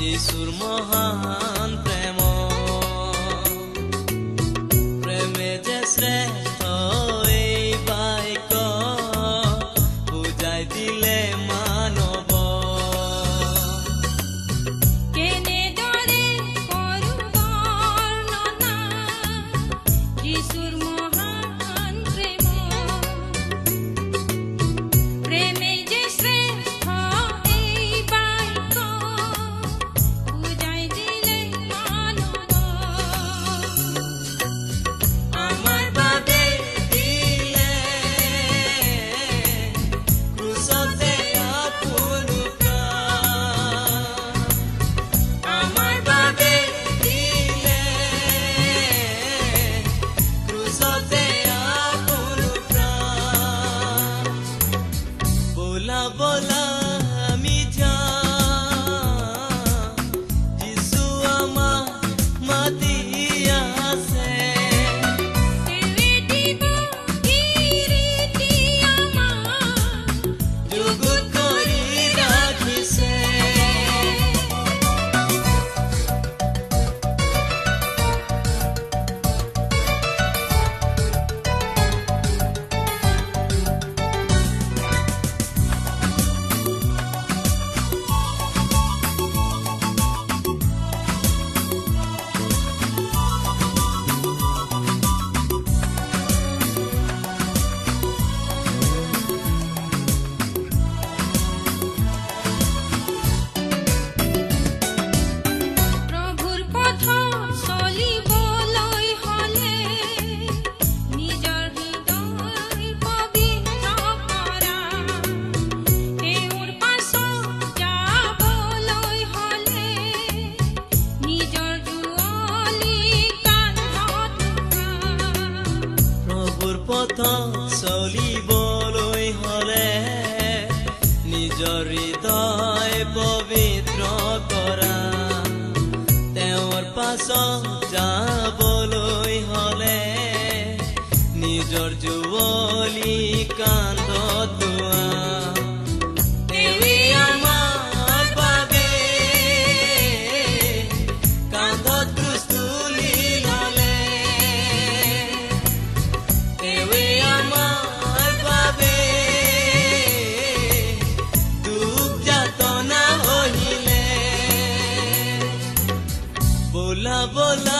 যিশুৰ মহান প্ৰেম প্ৰেমে যে শ্ৰেষ্ঠ এই বাক্য বুজাই দিলে মানৱ কেনেদৰে কৰো বৰ্ণনা যিশুৰ মহান প্ৰেম প্ৰেমে যে শ্ৰেষ্ঠ এই বাক্য বুজাই দিলে মানৱ আমাৰ বাবে দিলে ক্ৰুচতে আপোন প্ৰাণ আমাৰ বাবে দিলে ক্ৰুচতে আপোন প্ৰাণ বোলা বোলা আমি যাওঁ যিশু আমাক মাতি আছে তেৱে দিব কীৰ্তি আমাক যুগুত কৰি ৰাখিছে প্ৰভুৰ পথত চলিবলৈ হ'লে নিজৰ হৃদয় পবিত্ৰ কৰা তেওঁৰ পাছত যাবলৈ হ'লে নিজৰ যুঁৱলি কান্ধত প্ৰভুৰ পথত চলিবলৈ হ'লে নিজৰ হৃদয় পবিত্ৰ কৰা তেওঁৰ পাছত যাবলৈ হ'লে নিজৰ যুঁৱলি কান্ধত লোৱা তেৱেই আমাৰ বাবে কান্ধত ক্ৰুচ তুলি ল'লে তেৱেই আমাৰ বাবে দুখ যাতনা সহিলে বোলা বোলা